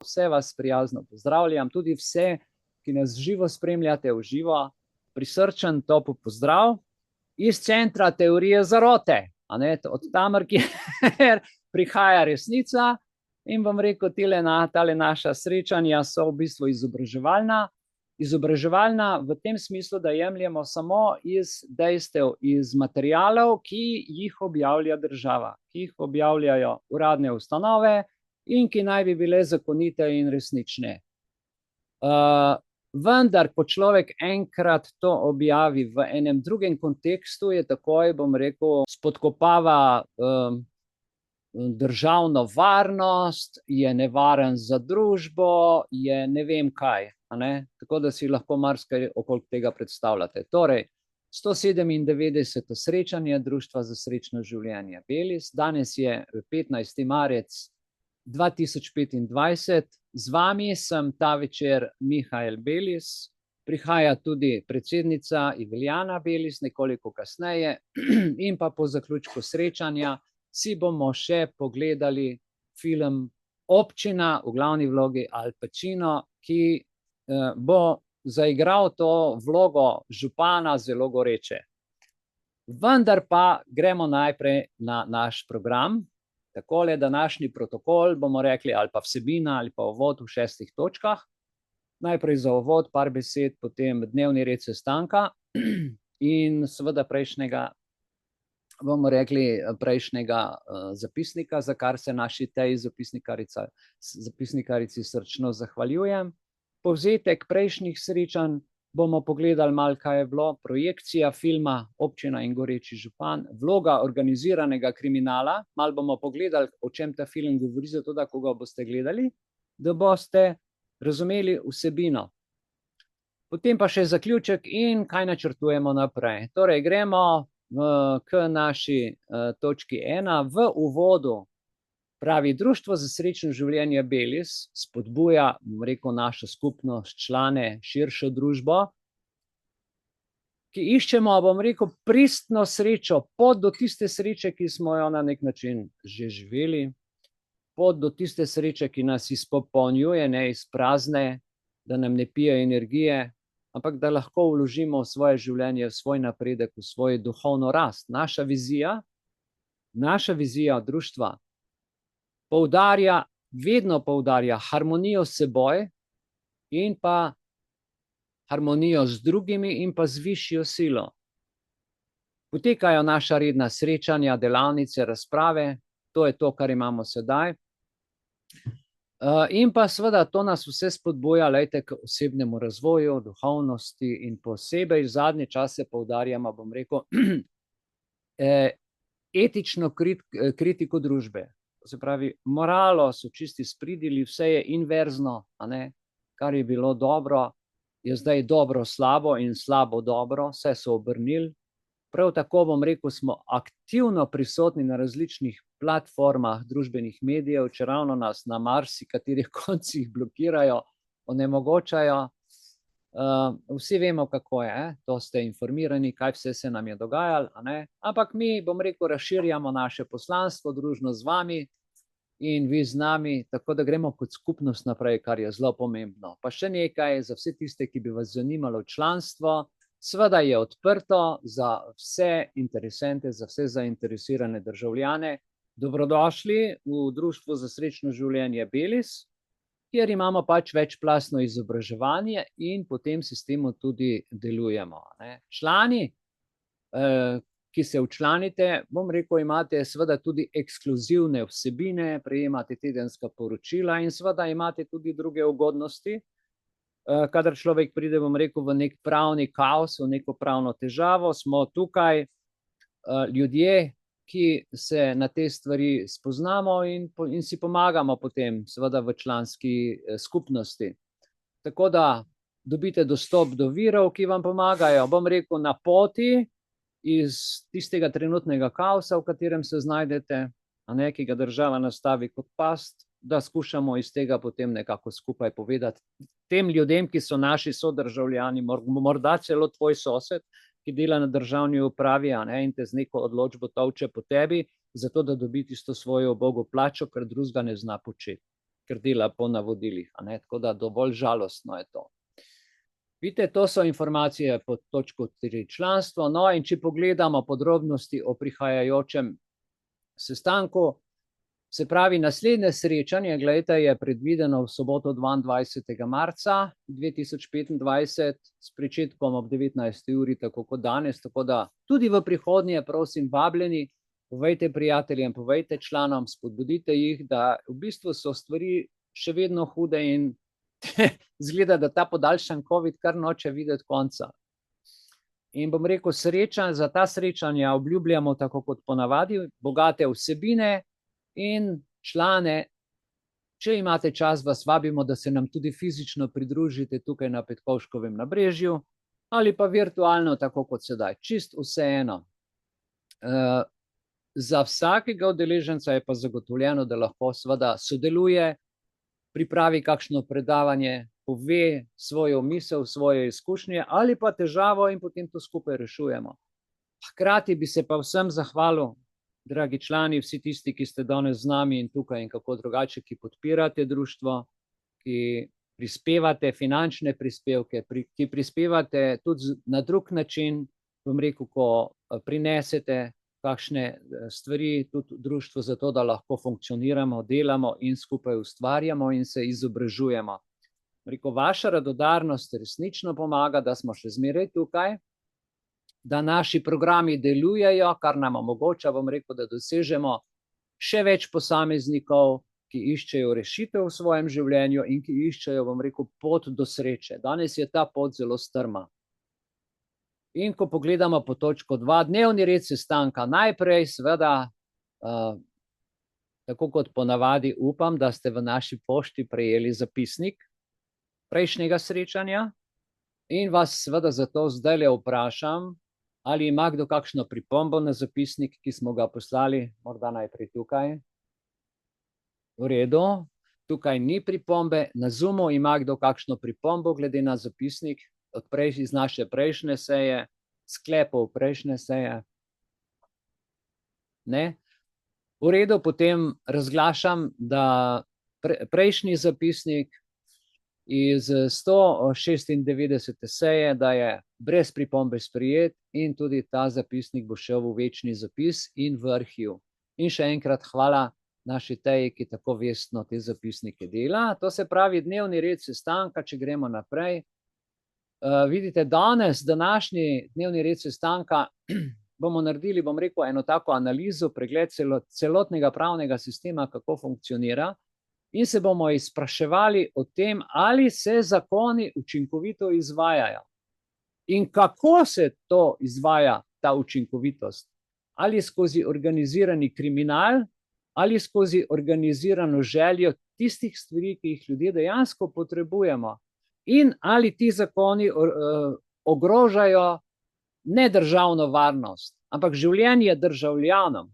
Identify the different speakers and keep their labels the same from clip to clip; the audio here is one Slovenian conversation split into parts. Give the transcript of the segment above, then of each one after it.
Speaker 1: Vse vas prijazno pozdravljam, tudi vse, ki nas živo spremljate v živo. Prisrčen topel pozdrav iz centra teorije zarote, od tamer, kjer prihaja resnica. In bom rekel, tale naša srečanja so v bistvu izobraževalna. Izobraževalna v tem smislu, da jemljemo samo iz dejstev, iz materialov, ki jih objavlja država, ki jih objavljajo uradne ustanove in ki naj bi bile zakonite in resnične. Vendar, ko človek enkrat to objavi v enem drugem kontekstu, je takoj, bom rekel, spodkopava državno varnost, je nevaren za družbo, je ne vem kaj. Tako da si lahko marsikaj okoli tega predstavljate. Torej, 197. srečanje Društva za srečno življenje Belis. Danes je 15. marec 2025. Z vami sem ta večer Mihael Belis. Prihaja tudi predsednica Iviljana Belis nekoliko kasneje in pa po zaključku srečanja si bomo še pogledali film Občina v glavni vlogi Al Pacino, ki bo zaigral to vlogo župana zelo goreče. Vendar pa gremo najprej na naš program. Takole današnji protokol bomo rekli, ali pa vsebina, ali pa uvod v 6 točkah. Najprej za uvod par besed, potem dnevni red sestanka in seveda prejšnjega zapisnika, za kar se naši tej zapisnikarici srčno zahvaljujem. Povzetek prejšnjih srečanj bomo pogledali malo, kaj je bilo, projekcija filma Občina in goreči župan, vloga organiziranega kriminala, malo bomo pogledali, o čem ta film govori, zato da, ko ga boste gledali, da boste razumeli vsebino. Potem pa še zaključek in kaj načrtujemo naprej. Torej, gremo k naši točki 1. V uvodu pravi, Društvo za srečno življenje Belis spodbuja, bom rekel, našo skupnost, člane, širšo družbo, ki iščemo, bom rekel, pristno srečo, pot do tiste sreče, ki smo jo na nek način že živeli, pot do tiste sreče, ki nas izpopolnjuje, ne izprazne, da nam ne pije energije, ampak da lahko vložimo v svoje življenje, v svoj napredek, v svoj duhovno rast. Naša vizija društva vedno poudarja harmonijo s seboj in pa harmonijo z drugimi in pa z višjo silo. Potekajo naša redna srečanja, delavnice, razprave, to je to, kar imamo sedaj. In pa seveda to nas vse spodbuja, k osebnemu razvoju, duhovnosti in posebej v zadnje čase poudarjamo, bom rekel, etično kritiko družbe. Se pravi, moralo so čisti spridili, vse je inverzno, kar je bilo dobro, je zdaj dobro slabo in slabo dobro, vse so obrnili. Prav tako, bom rekel, smo aktivno prisotni na različnih platformah družbenih medijev, čeravno nas na marsikaterih koncih blokirajo, onemogočajo. Vsi vemo, kako je, to ste informirani, kaj vse se nam je dogajalo, ampak mi, bom rekel, razširjamo naše poslanstvo družno z vami in vi z nami, tako da gremo kot skupnost naprej, kar je zelo pomembno. Pa še nekaj za vse tiste, ki bi vas zanimalo članstvo, seveda je odprto za vse interesente, za vse zainteresirane državljane. Dobrodošli v Društvu za srečno življenje Belis, kjer imamo pač večplastno izobraževanje in po tem sistemu tudi delujemo. Člani, ki se včlanite, bom rekel, imate seveda tudi ekskluzivne vsebine, prejemate tedenska poročila in seveda imate tudi druge ugodnosti. Kadar človek pride, bom rekel, v nek pravni kaos, v neko pravno težavo, smo tukaj ljudje, ki se na te stvari spoznamo in si pomagamo potem, seveda v članski skupnosti. Tako da dobite dostop do virov, ki vam pomagajo, bom rekel, na poti iz tistega trenutnega kaosa, v katerem se znajdete, ki ga država nastavi kot past, da skušamo iz tega potem nekako skupaj povedati tem ljudem, ki so naši sodržavljani, morda celo tvoj sosed, ki dela na državni upravi in te z neko odločbo tolče po tebi, zato da dobi tisto svojo ubogo plačo, ker drugega ne zna početi. ker dela po navodilih, a ne, tako da dovolj žalostno je to. Vidite, to so informacije pod točko 3 članstvo, no in če pogledamo podrobnosti o prihajajočem sestanku, se pravi, naslednje srečanje, gledajte, je predvideno v soboto 22. marca 2025 s pričetkom ob 19. uri, tako kot danes, tako da tudi v prihodnje, prosim, vabljeni, povejte prijateljem, povejte članom, spodbudite jih, da v bistvu so stvari še vedno hude in zgleda, da ta podaljšan COVID kar noče videti konca. In bom rekel, za ta srečanja obljubljamo, tako kot ponavadi, bogate vsebine in člane, če imate čas, vas vabimo, da se nam tudi fizično pridružite tukaj na Petkovškovem nabrežju ali pa virtualno, tako kot sedaj, čist vseeno. Za vsakega udeleženca je pa zagotovljeno, da lahko seveda sodeluje, pripravi kakšno predavanje, pove svojo misel, svoje izkušnje ali pa težavo in potem to skupaj rešujemo. Hkrati bi se pa vsem zahvalil, dragi člani, vsi tisti, ki ste danes z nami in tukaj in kako drugače, ki podpirate društvo, ki prispevate finančne prispevke, ki prispevate tudi na drug način, bom rekel, ko prinesete kakšne stvari tudi društvo za to, da lahko funkcioniramo, delamo in skupaj ustvarjamo in se izobražujemo. Rekel, vaša radodarnost resnično pomaga, da smo še zmeraj tukaj, da naši programi delujejo, kar nam omogoča, bom rekel, da dosežemo še več posameznikov, ki iščejo rešitev v svojem življenju in ki iščejo, bom rekel, pot do sreče. Danes je ta pot zelo strma. In ko pogledamo po točko 2, dnevni red sestanka, najprej seveda, tako kot ponavadi, upam, da ste v naši pošti prejeli zapisnik prejšnjega srečanja in vas seveda zato zdajle vprašam, ali ima kdo kakšno pripombo na zapisnik, ki smo ga poslali, morda najprej tukaj. V redu, tukaj ni pripombe, na Zoomu ima kdo kakšno pripombo glede na zapisnik iz naše prejšnje seje, sklepov prejšnje seje. Ne? V redu, potem razglašam, da prejšnji zapisnik iz 196. seje, da je brez pripombe sprejet in tudi ta zapisnik bo šel v večni zapis in v arhiv. In še enkrat hvala naši Teji, ki tako vestno te zapisnike dela. To se pravi dnevni red sestanka, če gremo naprej. Vidite, danes, današnji dnevni red sestanka, bomo naredili, bom rekel, eno tako analizo, pregled celotnega pravnega sistema, kako funkcionira, in se bomo izpraševali o tem, ali se zakoni učinkovito izvajajo. In kako se to izvaja, ta učinkovitost? Ali skozi organizirani kriminal, ali skozi organizirano željo tistih stvari, ki jih ljudje dejansko potrebujemo. In ali ti zakoni ogrožajo ne državno varnost, ampak življenje državljanom.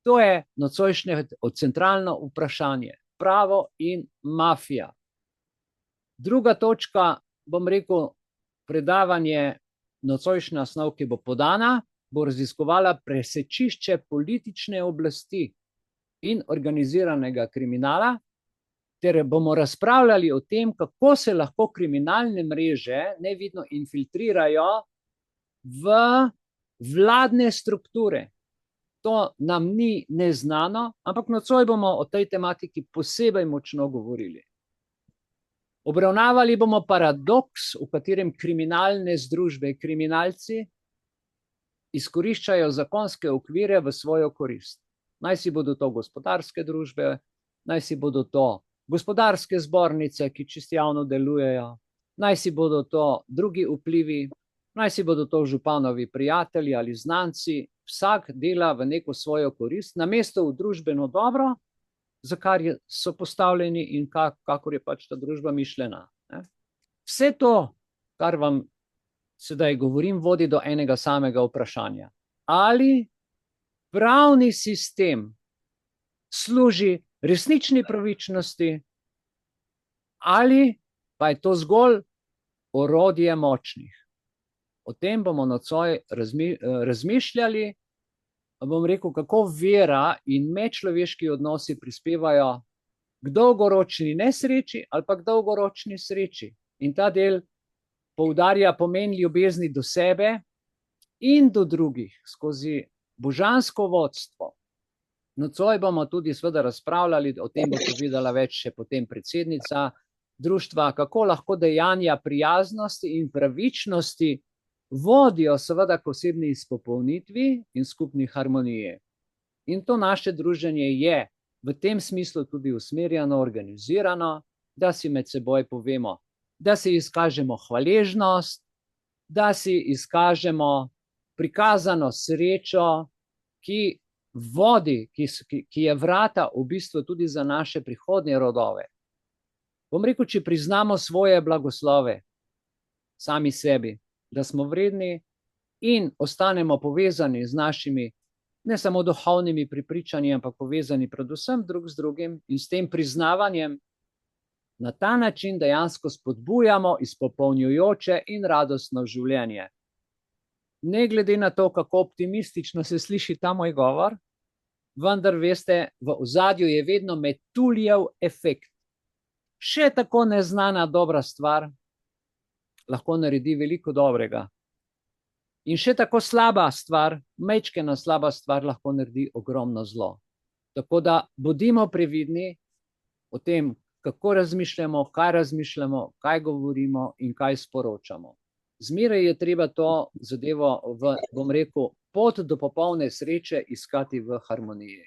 Speaker 1: To je nocojšnje centralno vprašanje. Pravo in mafija. Druga točka, bom rekel, predavanje nocojšnja snov, ki bo podana, bo raziskovala presečišče politične oblasti in organiziranega kriminala, ter bomo razpravljali o tem, kako se lahko kriminalne mreže nevidno infiltrirajo v vladne strukture. To nam ni neznano, ampak nocoj bomo o tej tematiki posebej močno govorili. Obravnavali bomo paradoks, v katerem kriminalne združbe, kriminalci izkoriščajo zakonske okvire v svojo korist. Naj si bodo to gospodarske družbe, naj si bodo to gospodarske zbornice, ki čisto javno delujejo, naj si bodo to drugi vplivi, naj si bodo to županovi prijatelji ali znanci, vsak dela v neko svojo korist, namesto v družbeno dobro, za kar so postavljeni in kakor je pač ta družba mišljena. Vse to, kar vam sedaj govorim, vodi do enega samega vprašanja. Ali pravni sistem služi resnični pravičnosti ali pa je to zgolj orodje močnih? O tem bomo nocoj razmišljali, bom rekel, kako vera in medčloveški odnosi prispevajo k dolgoročni nesreči ali pa k dolgoročni sreči. In ta del poudarja pomen ljubezni do sebe in do drugih skozi božansko vodstvo. Nocoj bomo tudi seveda razpravljali, o tem bo povedala več še potem predsednica društva, kako lahko dejanja prijaznosti in pravičnosti vodijo seveda k osebni izpopolnitvi in skupni harmoniji. In to naše druženje je v tem smislu tudi usmerjeno, organizirano, da si med seboj povemo, da si izkažemo hvaležnost, da si izkažemo prikazano srečo, ki vodi, ki je vrata v bistvu tudi za naše prihodnje rodove. Bom rekel, če priznamo svoje blagoslove sami sebi, da smo vredni in ostanemo povezani z našimi ne samo duhovnimi prepričanji, ampak povezani predvsem drug z drugim in s tem priznavanjem na ta način dejansko spodbujamo izpopolnjujoče in radostno življenje. Ne glede na to, kako optimistično se sliši ta moj govor, vendar veste, v ozadju je vedno metuljev efekt. Še tako neznana dobra stvar lahko naredi veliko dobrega. In še tako slaba stvar, majčkena slaba stvar lahko naredi ogromno zlo. Tako da bodimo previdni o tem, kako razmišljamo, kaj govorimo in kaj sporočamo. Zmeraj je treba to zadevo bom rekel, pot do popolne sreče iskati v harmoniji.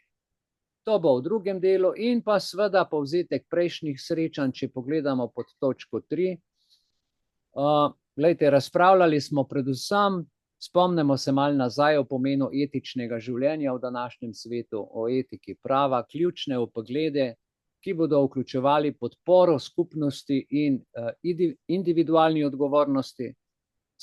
Speaker 1: To bo v drugem delu in pa seveda povzetek prejšnjih srečanj, če pogledamo pod točko 3. Glejte, razpravljali smo predvsem, spomnimo se malo nazaj o pomenu etičnega življenja v današnjem svetu, o etiki prava, ključne vpoglede, ki bodo vključevali podporo skupnosti in individualni odgovornosti.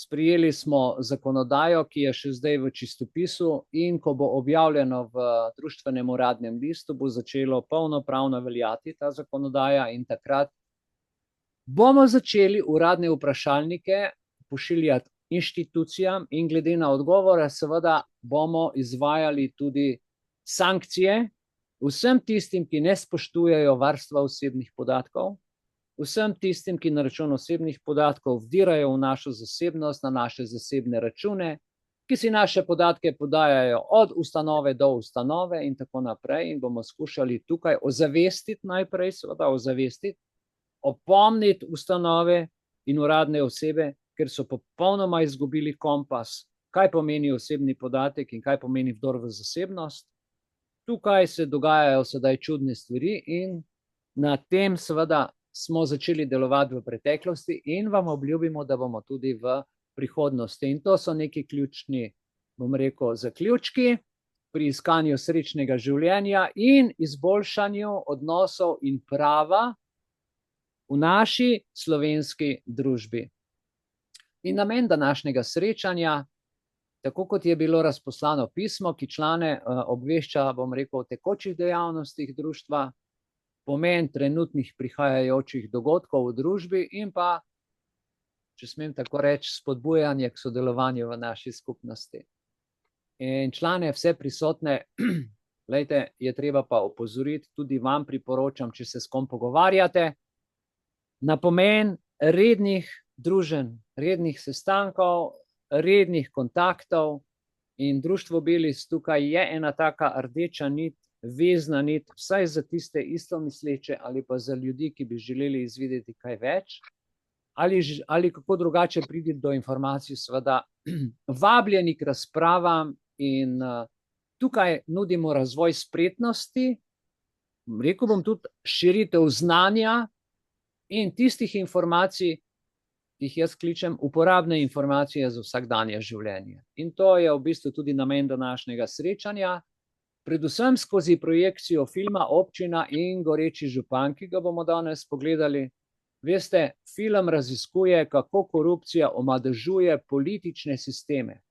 Speaker 1: Sprejeli smo zakonodajo, ki je še zdaj v čistopisu in ko bo objavljeno v društvenem uradnem listu, bo začelo polnopravno veljati ta zakonodaja in takrat bomo začeli uradne vprašalnike pošiljati inštitucijam in glede na odgovore seveda bomo izvajali tudi sankcije vsem tistim, ki ne spoštujejo varstva osebnih podatkov, vsem tistim, ki na račun osebnih podatkov vdirajo v našo zasebnost, na naše zasebne račune, ki si naše podatke podajajo od ustanove do ustanove in tako naprej in bomo skušali tukaj ozavestiti najprej, seveda ozavestiti, opomniti ustanove in uradne osebe, ker so popolnoma izgubili kompas, kaj pomeni osebni podatek in kaj pomeni vdor v zasebnost. Tukaj se dogajajo sedaj čudne stvari in na tem seveda smo začeli delovati v preteklosti in vam obljubimo, da bomo tudi v prihodnosti. In to so neki ključni, bom rekel, zaključki pri iskanju srečnega življenja in izboljšanju odnosov in prava v naši slovenski družbi. In namen današnjega srečanja, tako kot je bilo razposlano pismo, ki člane obvešča, bom rekel, o tekočih dejavnostih društva, pomen trenutnih prihajajočih dogodkov v družbi in pa, če smem tako reči, spodbujanje k sodelovanju v naši skupnosti. In člane vse prisotne, glejte, je treba pa opozoriti, tudi vam priporočam, če se s kom pogovarjate, na pomen rednih druženj, rednih sestankov, rednih kontaktov in društvo Belis tukaj je ena taka rdeča nit, vezna nit, vsaj za tiste istomisleče ali pa za ljudi, ki bi želeli izvedeti kaj več, ali kako drugače priti do informacij, seveda vabljeni k razpravam in tukaj nudimo razvoj spretnosti, rekel bom tudi širitev znanja in tistih informacij, ki jih jaz kličem uporabne informacije za vsakdanje življenje. In to je v bistvu tudi namen današnjega srečanja, predvsem skozi projekcijo filma Občina in Goreči župan, ki ga bomo danes pogledali. Veste, film raziskuje, kako korupcija omadežuje politične sisteme,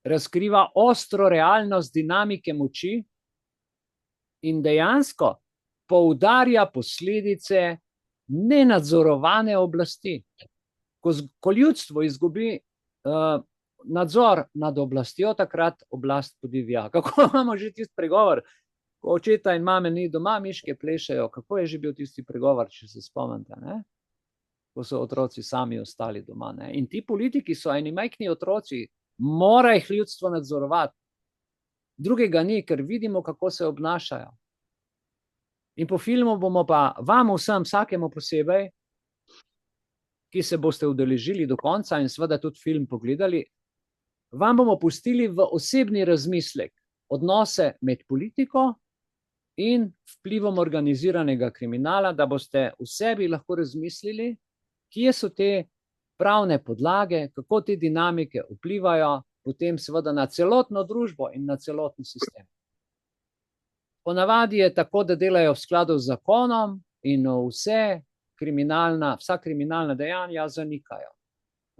Speaker 1: razkriva ostro realnost dinamike moči in dejansko poudarja posledice nenadzorovane oblasti. Ko ljudstvo izgubi nadzor nad oblastjo, takrat oblast podivja. Kako imamo že tisti pregovor? ko očeta in mame ni doma, miške plešejo. Kako je že bil tisti pregovor, če se spomnite, ne? Ko so otroci sami ostali doma, ne? In ti politiki so eni majhni otroci, mora jih ljudstvo nadzorovati. Drugega ni, ker vidimo, kako se obnašajo. In po filmu bomo pa vam vsem, vsakemu posebej, ki se boste udeležili do konca in seveda tudi film pogledali, vam bomo pustili v osebni razmislek odnose med politiko in vplivom organiziranega kriminala, da boste v sebi lahko razmislili, kje so te pravne podlage, kako te dinamike vplivajo potem seveda na celotno družbo in na celotni sistem. Ponavadi je tako, da delajo v skladu z zakonom in vsa kriminalna dejanja zanikajo,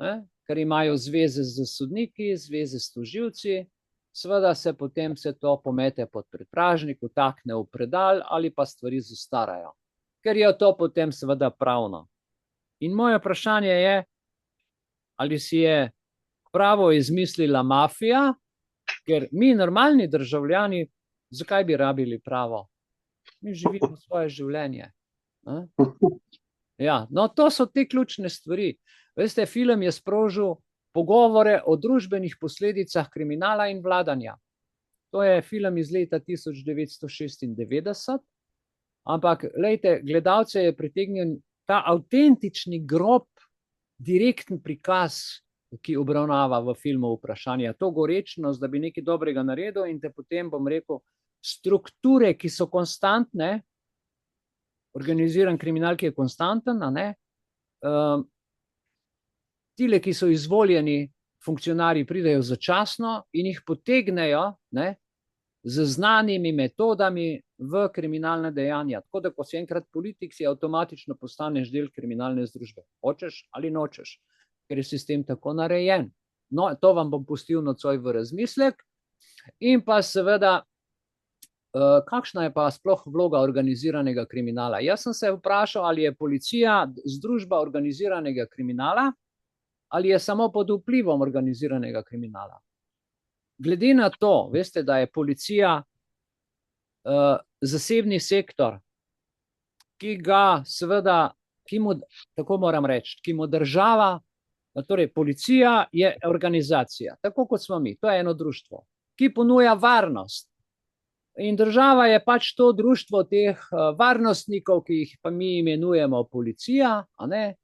Speaker 1: ne? Ker imajo zveze z sodniki, zveze s tožilci, seveda se potem se to pomete pod predpražnik, vtakne v predal ali pa stvari zastarajo, ker je to potem seveda pravno. In moje vprašanje je, ali si je pravo izmislila mafija, ker mi normalni državljani, zakaj bi rabili pravo? Mi živimo svoje življenje. Ja, no, to so te ključne stvari. Veste, film je sprožil pogovore o družbenih posledicah kriminala in vladanja. To je film iz leta 1996, ampak glejte, gledalce je pritegnil ta avtentični grob, direktni prikaz, ki obravnava v filmu vprašanja, to gorečnost, da bi nekaj dobrega naredil in te potem, bom rekel, strukture, ki so konstantne, organiziran kriminal, ki je konstanten, a ne, tile, ki so izvoljeni funkcionarji, pridejo začasno in jih potegnejo, ne, z znanimi metodami v kriminalne dejanja. Tako da, ko si enkrat politik, si avtomatično postaneš del kriminalne združbe. Hočeš ali nočeš, ker je sistem tako narejen. No, to vam bom pustil nocoj v razmislek. In pa seveda, kakšna je pa sploh vloga organiziranega kriminala? Jaz sem se vprašal, ali je policija združba organiziranega kriminala, ali je samo pod vplivom organiziranega kriminala. Glede na to, veste, da je policija zasebni sektor, ki ga seveda, tako moram reči, ki mu država, torej policija je organizacija, tako kot smo mi, to je eno društvo, ki ponuja varnost. In država je pač to društvo teh varnostnikov, ki jih pa mi imenujemo policija, a ne,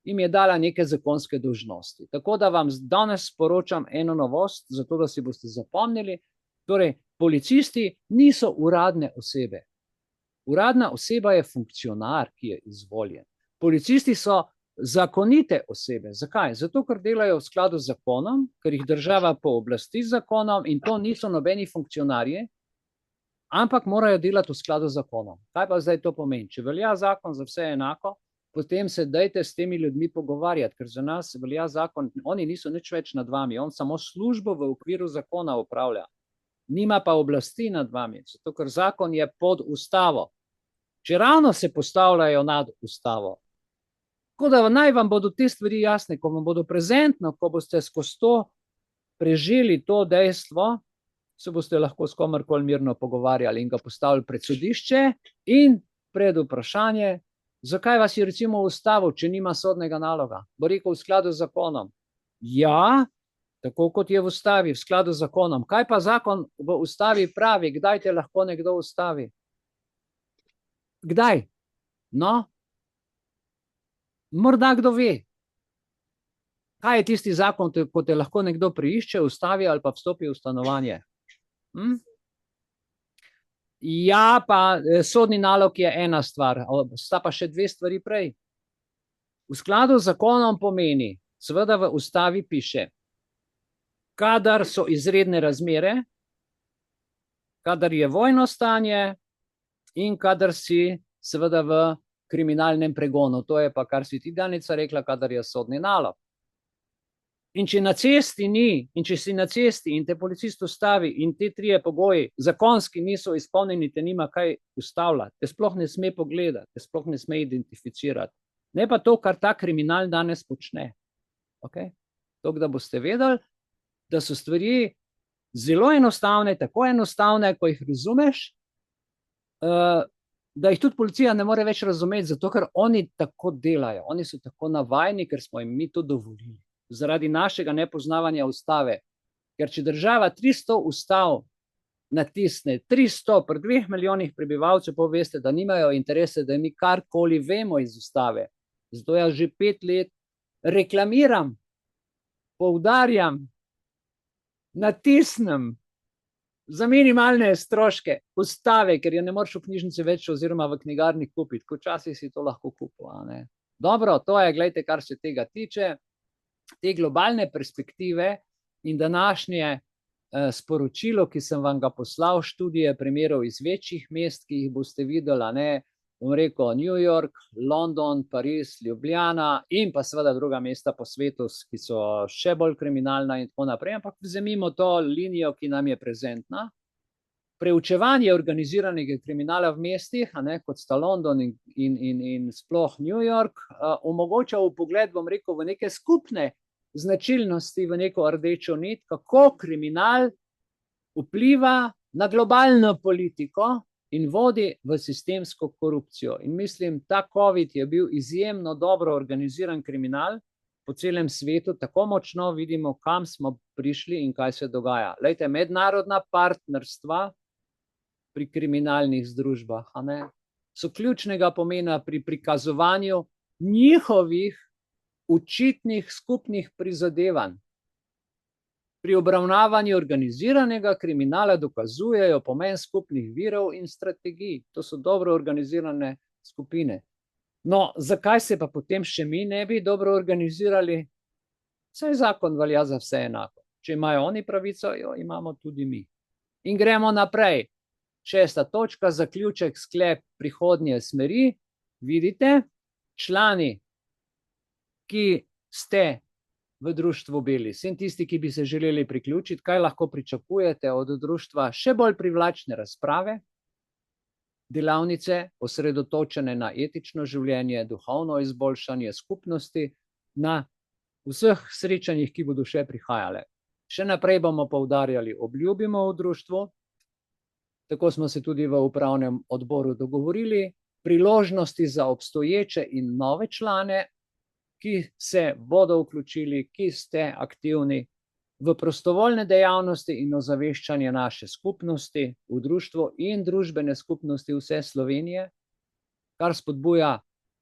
Speaker 1: jim je dala neke zakonske dolžnosti. Tako da vam danes sporočam eno novost, zato da si boste zapomnili, torej policisti niso uradne osebe. Uradna oseba je funkcionar, ki je izvoljen. Policisti so zakonite osebe. Zakaj? Zato, ker delajo v skladu z zakonom, ker jih država pooblasti z zakonom in to niso nobeni funkcionarji, ampak morajo delati v skladu z zakonom. Kaj pa zdaj to pomeni? Če velja zakon za vse enako, potem se dajte s temi ljudmi pogovarjati, ker za nas velja zakon, oni niso nič več nad vami, on samo službo v okviru zakona upravlja. Nima pa oblasti nad vami, zato ker zakon je pod ustavo. Če ravno se postavljajo nad ustavo. Tako da naj vam bodo te stvari jasne, ko vam bodo prezentno, ko boste skozi to preželi to dejstvo, se boste lahko s komerkoli mirno pogovarjali in ga postavili pred sodišče in pred vprašanje, zakaj vas je recimo ustavil, če nima sodnega naloga? Bo rekel v skladu z zakonom. Ja, tako kot je v ustavi, v skladu z zakonom. Kaj pa zakon v ustavi pravi? Kdaj te lahko nekdo ustavi? Kdaj? No? Morda kdo ve. Kaj je tisti zakon, ko te lahko nekdo priišče, ustavi ali pa vstopi v stanovanje? Ja, pa sodni nalog je ena stvar, sta pa še dve stvari prej. V skladu z zakonom pomeni, seveda v ustavi piše, kadar so izredne razmere, kadar je vojno stanje in kadar si seveda v kriminalnem pregonu. To je pa, kar si ti Danica rekla, kadar je sodni nalog. In če na cesti ni, in če si na cesti in te policist ustavi in te trije pogoji zakonski niso izpolnjeni, te nima kaj ustavljati, te sploh ne sme pogledati, te sploh ne sme identificirati. Ne pa to, kar ta kriminal danes počne. Okay? To, da boste vedeli, da so stvari zelo enostavne, tako enostavne, ko jih razumeš, da jih tudi policija ne more več razumeti, zato ker oni tako delajo, oni so tako navajeni, ker smo jim mi to dovolili. Zaradi našega nepoznavanja ustave. Ker če država 300 ustav natisne, 300 pri 2 milijonih prebivalcev, pa veste, da nimajo interese, da mi karkoli vemo iz ustave. Zato jaz že 5 let reklamiram, poudarjam, natisnem za minimalne stroške ustave, ker je ne moreš v knjižnici več oziroma v knjigarni kupiti, ko včasih si to lahko kupil. Dobro, to je, gledajte, kar se tega tiče, te globalne perspektive in današnje sporočilo, ki sem vam ga poslal, študije primerov iz večjih mest, ki jih boste videli, bom rekel New York, London, Pariz, Ljubljana in pa seveda druga mesta po svetu, ki so še bolj kriminalna in tako naprej, ampak vzemimo to linijo, ki nam je prezentna. Preučevanje organiziranega kriminala v mestih, kot sta London in sploh New York, omogoča vpogled, bom rekel, v neke skupne značilnosti, v neko rdečo nit, kako kriminal vpliva na globalno politiko in vodi v sistemsko korupcijo. In mislim, ta COVID je bil izjemno dobro organiziran kriminal po celem svetu, tako močno vidimo, kam smo prišli in kaj se dogaja. Lejte, mednarodna partnerstva pri kriminalnih združbah so ključnega pomena pri prikazovanju njihovih očitnih skupnih prizadevanj. Pri obravnavanju organiziranega kriminala dokazujejo pomen skupnih virov in strategij. To so dobro organizirane skupine. No, zakaj se pa potem še mi ne bi dobro organizirali? Saj zakon velja za vse enako. Če imajo oni pravico, jo imamo tudi mi. In gremo naprej. 6. točka, zaključek, sklep prihodnje smeri. Vidite, člani, ki ste v društvu Belis in tisti, ki bi se želeli priključiti, kaj lahko pričakujete od društva? Še bolj privlačne razprave, delavnice, osredotočene na etično življenje, duhovno izboljšanje skupnosti, na vseh srečanjih, ki bodo še prihajale. Še naprej bomo poudarjali, obljubimo v društvu, tako smo se tudi v upravnem odboru dogovorili, priložnosti za obstoječe in nove člane, ki se bodo vključili, ki ste aktivni v prostovoljne dejavnosti in ozaveščanje naše skupnosti v društvu in družbene skupnosti vse Slovenije, kar spodbuja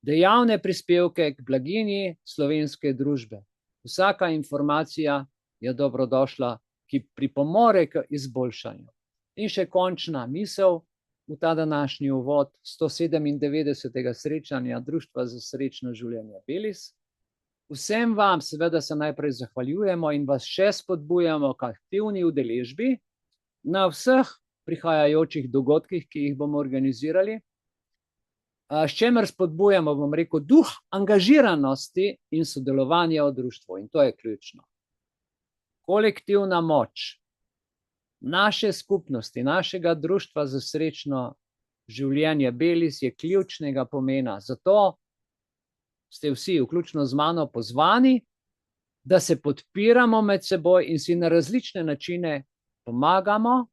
Speaker 1: dejavne prispevke k blaginji slovenske družbe. Vsaka informacija je dobrodošla, ki pripomore k izboljšanju. In še končna misel v ta današnji uvod 197. srečanja Društva za srečno življenje Belis. Vsem vam seveda se najprej zahvaljujemo in vas še spodbujamo k aktivni udeležbi na vseh prihajajočih dogodkih, ki jih bomo organizirali, s čemer spodbujamo, bom rekel, duh angažiranosti in sodelovanja v društvu. In to je ključno. Kolektivna moč naše skupnosti, našega Društva za srečno življenje Belis je ključnega pomena. Zato ste vsi, vključno z mano, pozvani, da se podpiramo med seboj in si na različne načine pomagamo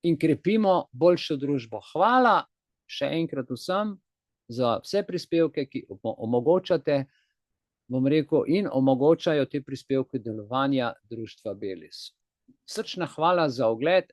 Speaker 1: in krepimo boljšo družbo. Hvala še enkrat vsem za vse prispevke, ki omogočate, bom rekel, in omogočajo te prispevke delovanja Društva Belis. Srčna hvala za ogled.